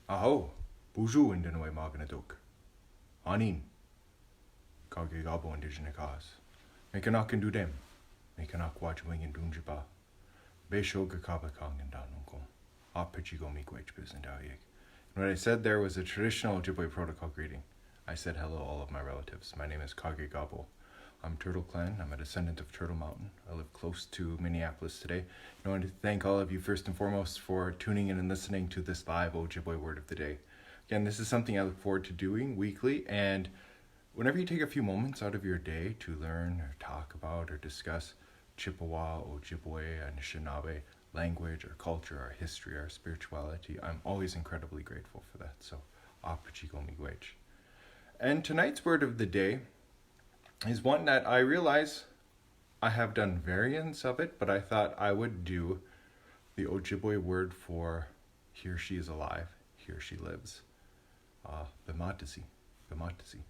Aho, buju indinwe magnaduk. Anin, kage gabo indigene cause. Mekanak and dudem, mekanak watchwing and dunjiba. Besho gakaba kong and danunkom. Apichigo mikwech bizendayek. And what I said there was a traditional Ojibwe protocol greeting. I said hello all of my relatives. My name is Kage Gabo. I'm Turtle Clan. I'm a descendant of Turtle Mountain. I live close to Minneapolis today. I want to thank all of you first and foremost for tuning in and listening to this live Ojibwe Word of the Day. Again, this is something I look forward to doing weekly, and whenever you take a few moments out of your day to learn or talk about or discuss Chippewa, Ojibwe, Anishinaabe language or culture, our history, our spirituality, I'm always incredibly grateful for that. So, Apichigo Miigwech. And tonight's word of the day is one that I realize I have done variants of it, but I thought I would do the Ojibwe word for he or she is alive, he or she lives. Bimaadizi, Bimaadizi.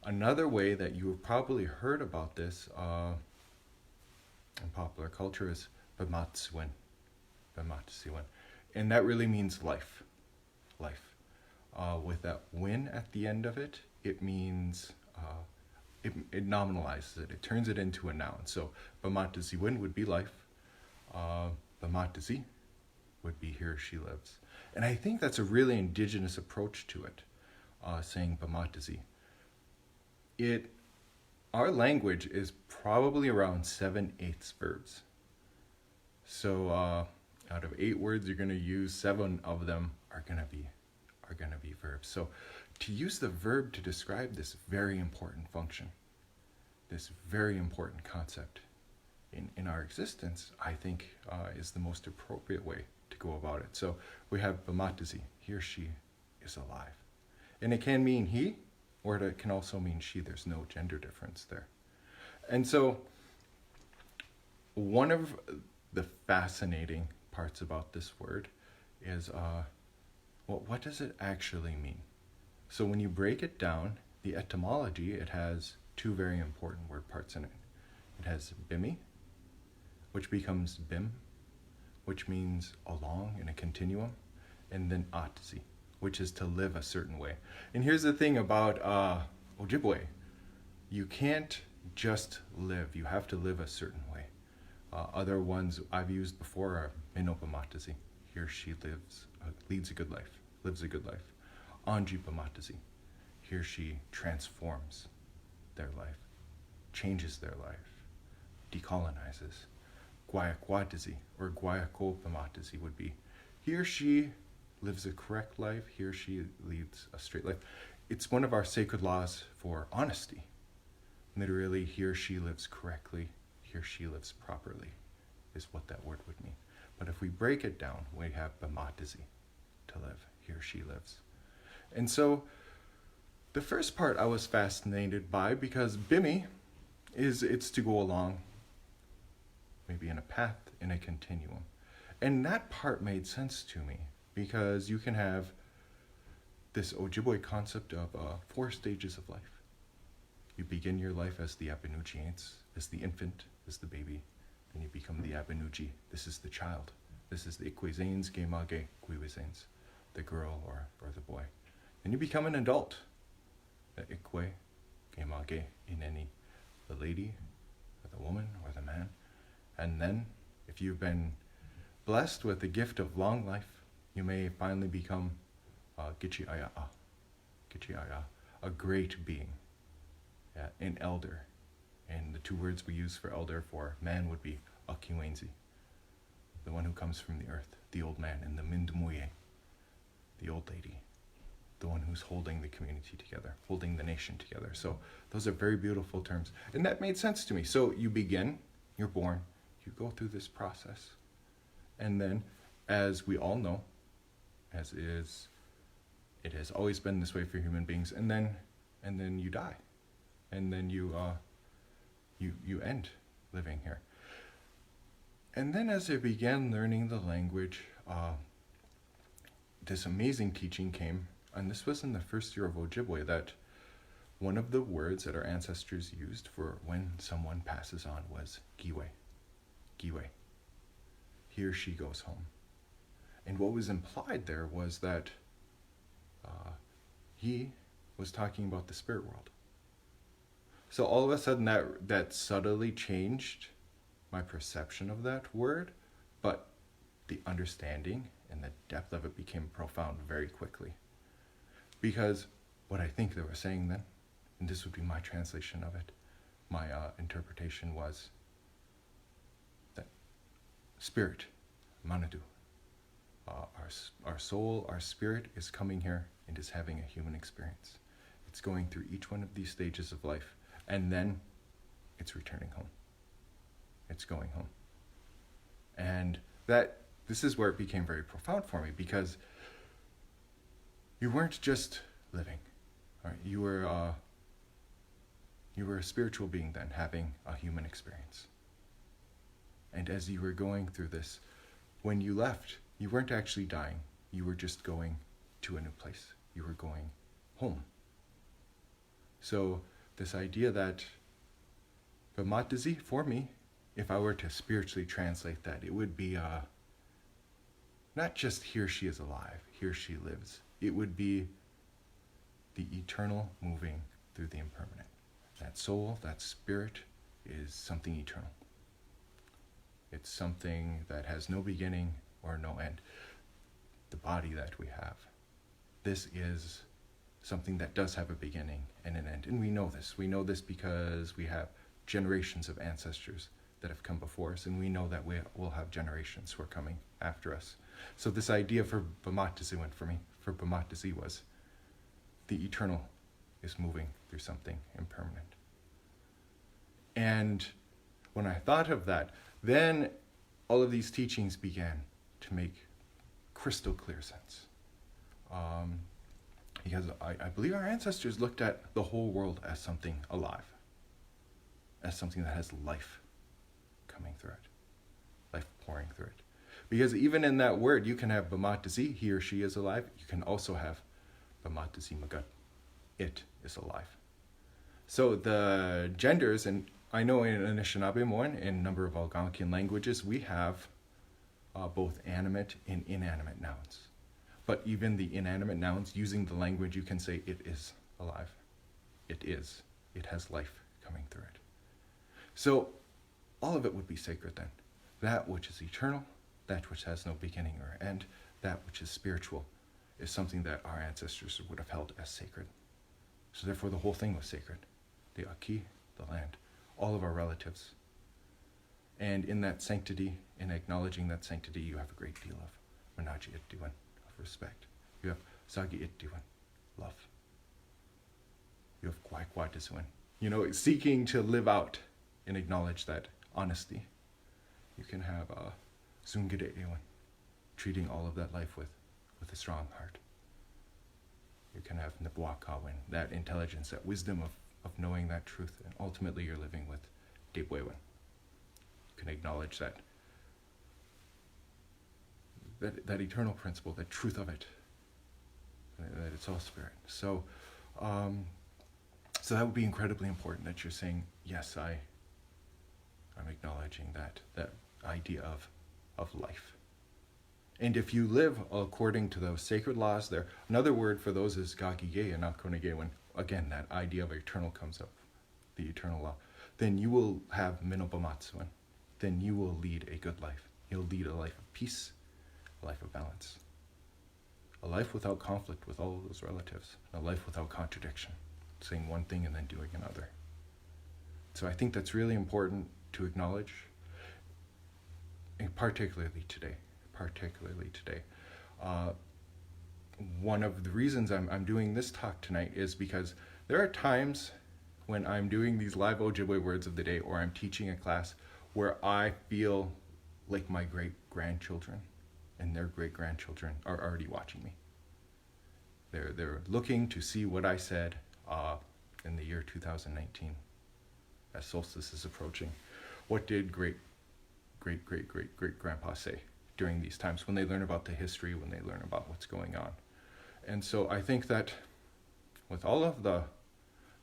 Another way that you have probably heard about this in popular culture is Bimatsiwin, Bimatsiwin. And that really means life, life. With that win at the end of it, it means it nominalizes it. It turns it into a noun. So Bimaadizi win would be life. Bimaadizi would be here she lives. And I think that's a really indigenous approach to it, saying Bimaadizi. Our language is probably around 7/8 verbs. So out of 8 words you're going to use, 7 of them are going to be verbs. So to use the verb to describe this very important function, this very important concept in our existence, I think is the most appropriate way to go about it. So we have Bimaadizi, he or she is alive. And it can mean he, or it can also mean she. There's no gender difference there. And so one of the fascinating parts about this word is, what does it actually mean? So when you break it down, the etymology, it has 2 very important word parts in it. It has bimi, which becomes bim, which means along in a continuum, and then atzi, which is to live a certain way. And here's the thing about Ojibwe. You can't just live, you have to live a certain way. Other ones I've used before are Minno Bimaadizi, he or she leads a good life, lives a good life. Anji Bimaadizi, he or she transforms their life, changes their life, decolonizes. Guayaquadizi or Guayako Bimaadizi would be he or she lives a correct life, he or she leads a straight life. It's one of our sacred laws for honesty. Literally, he or she lives correctly, he or she lives properly, is what that word would mean. But if we break it down, we have Bimaadizi, to live, he or she lives. And so the first part I was fascinated by because Bimi it's to go along, maybe in a path, in a continuum. And that part made sense to me because you can have this Ojibwe concept of 4 stages of life. You begin your life as the Abenuchi, as the infant, as the baby. Then you become the Abenuchi. This is the child. This is the Ikwezanes, Gemage, Gwiwizanes, the girl or the boy. Then you become an adult. The Ikwe, Gemage, Ineni, the lady, or the woman, or the man. And then, if you've been blessed with the gift of long life, you may finally become Gichiaya, a great being, an elder. And the 2 words we use for elder for man would be Akiwenzi, the one who comes from the earth, the old man, and the Mindumuye, the old lady, the one who's holding the community together, holding the nation together. So those are very beautiful terms. And that made sense to me. So you begin, you're born, you go through this process. And then, as we all know, it has always been this way for human beings, and then you die. And then you end living here. And then as I began learning the language, this amazing teaching came, and this was in the first year of Ojibwe, that one of the words that our ancestors used for when someone passes on was giwe, giwe. He or she goes home. And what was implied there was that he was talking about the spirit world. So all of a sudden that subtly changed my perception of that word, but the understanding and the depth of it became profound very quickly. Because what I think they were saying then, and this would be my translation of it, my interpretation was that spirit, manadu, our soul, our spirit is coming here and is having a human experience. It's going through each one of these stages of life, and then it's returning home. It's going home. And this is where it became very profound for me, because you weren't just living. Right? You were a spiritual being then, having a human experience. And as you were going through this, when you left, you weren't actually dying. You were just going to a new place. You were going home. So this idea that Bimaadizi, for me, if I were to spiritually translate that, it would be not just here she is alive, here she lives. It would be the eternal moving through the impermanent. That soul, that spirit is something eternal. It's something that has no beginning or no end. The body that we have, this is something that does have a beginning and an end. And we know this. We know this because we have generations of ancestors that have come before us, and we know that we will have generations who are coming after us. So this idea for Bimaadizi went for me, for Bimaadizi was the eternal is moving through something impermanent. And when I thought of that, then all of these teachings began to make crystal clear sense. Because I believe our ancestors looked at the whole world as something alive, as something that has life coming through it, life pouring through it. Because even in that word, you can have Bimaadizi, he or she is alive. You can also have Bimaadizi Magat, it is alive. So the genders, and I know in Anishinaabe in a number of Algonquian languages, we have both animate and inanimate nouns. But even the inanimate nouns, using the language, you can say it is alive. It is. It has life coming through it. So all of it would be sacred then. That which is eternal, that which has no beginning or end, that which is spiritual, is something that our ancestors would have held as sacred. So therefore the whole thing was sacred. The Aki, the land, all of our relatives. And in that sanctity, in acknowledging that sanctity, you have a great deal of Manaji Itdiwan, of respect. You have Sagi Itdiwan, love. You have Kwai Diswan, seeking to live out and acknowledge that honesty. You can have Zungide Ewan, treating all of that life with a strong heart. You can have Nabwakawin, that intelligence, that wisdom of knowing that truth, and ultimately you're living with Debwewan. You can acknowledge that eternal principle, that truth of it, that it's all spirit. So that would be incredibly important, that you're saying, yes, I'm acknowledging that idea of life. And if you live according to those sacred laws there, another word for those is gagige and akonige, when again that idea of eternal comes up, the eternal law, then you will have minobamatsuan. Then you will lead a good life. You'll lead a life of peace, a life of balance, a life without conflict with all of those relatives, a life without contradiction, saying one thing and then doing another. So I think that's really important to acknowledge, and particularly today. One of the reasons I'm doing this talk tonight is because there are times when I'm doing these live Ojibwe words of the day, or I'm teaching a class, where I feel like my great-grandchildren and their great-grandchildren are already watching me. They're looking to see what I said in the year 2019, as solstice is approaching. What did great-great-great-great-grandpa say during these times, when they learn about the history, when they learn about what's going on? And so I think that with all of the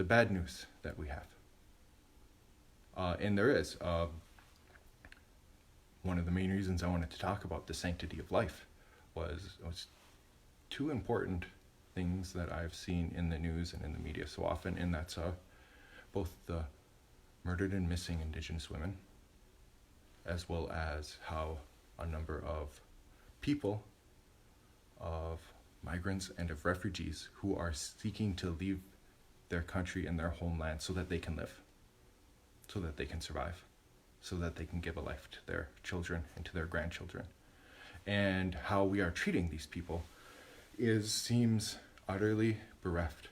bad news that we have, and there is, one of the main reasons I wanted to talk about the sanctity of life was too important things that I've seen in the news and in the media so often, and that's both the murdered and missing Indigenous women, as well as how a number of people, of migrants and of refugees who are seeking to leave their country and their homeland so that they can live, so that they can survive, so that they can give a life to their children and to their grandchildren. And how we are treating these people seems utterly bereft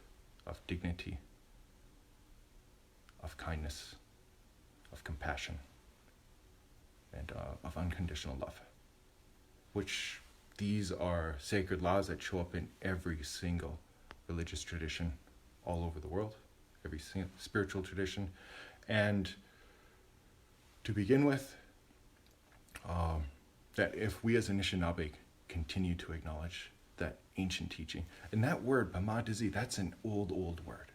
of dignity, of kindness, of compassion, and of unconditional love, which these are sacred laws that show up in every single religious tradition all over the world, every single spiritual tradition. And to begin with, that if we as Anishinaabe continue to acknowledge that ancient teaching, and that word, Bimaadizi, that's an old word.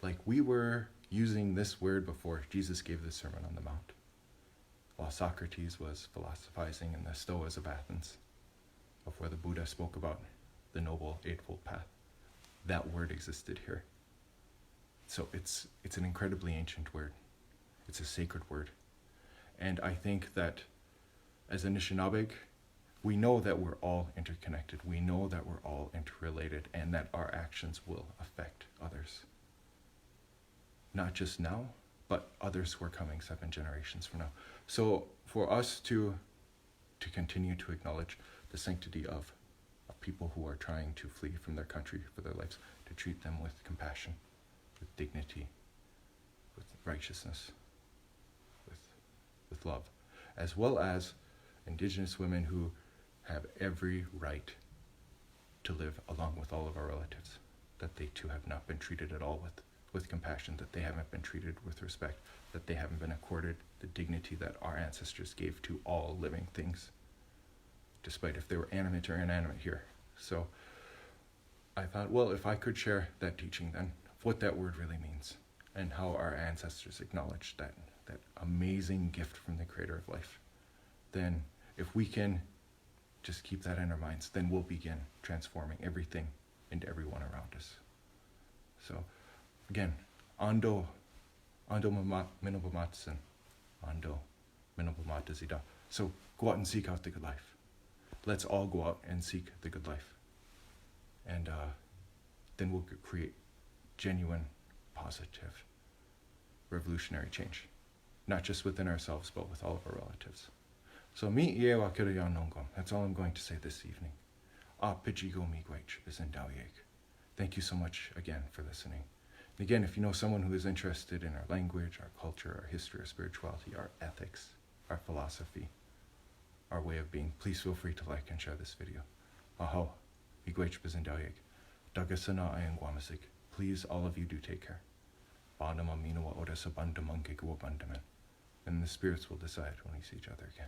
Like, we were using this word before Jesus gave the Sermon on the Mount, while Socrates was philosophizing in the Stoas of Athens, before the Buddha spoke about the Noble Eightfold Path. That word existed here. So it's an incredibly ancient word. It's a sacred word. And I think that as Anishinaabe, we know that we're all interconnected. We know that we're all interrelated, and that our actions will affect others. Not just now, but others who are coming 7 generations from now. So for us to continue to acknowledge the sanctity of people who are trying to flee from their country for their lives, to treat them with compassion, with dignity, with righteousness, with love, as well as Indigenous women who have every right to live along with all of our relatives, that they too have not been treated at all with compassion, that they haven't been treated with respect, that they haven't been accorded the dignity that our ancestors gave to all living things, despite if they were animate or inanimate here. So I thought, well, if I could share that teaching then, what that word really means, and how our ancestors acknowledged that amazing gift from the Creator of life, then if we can just keep that in our minds, then we'll begin transforming everything and everyone around us. So again, ando minobumatsin, ando minobumatazida. So go out and seek out the good life. Let's all go out and seek the good life. And then we'll create genuine, positive, revolutionary change. Not just within ourselves, but with all of our relatives. So mi iewa kirayan nongom. That's all I'm going to say this evening. Pichigo mi gwech bizendawyek. Thank you so much again for listening. And again, if you know someone who is interested in our language, our culture, our history, our spirituality, our ethics, our philosophy, our way of being, please feel free to like and share this video. Aho, mi gwech bizendawyek. Dagasana ayan guamasik. Please, all of you, do take care. Bandama minawa odasa bandamanke guabandaman. And the spirits will decide when we see each other again.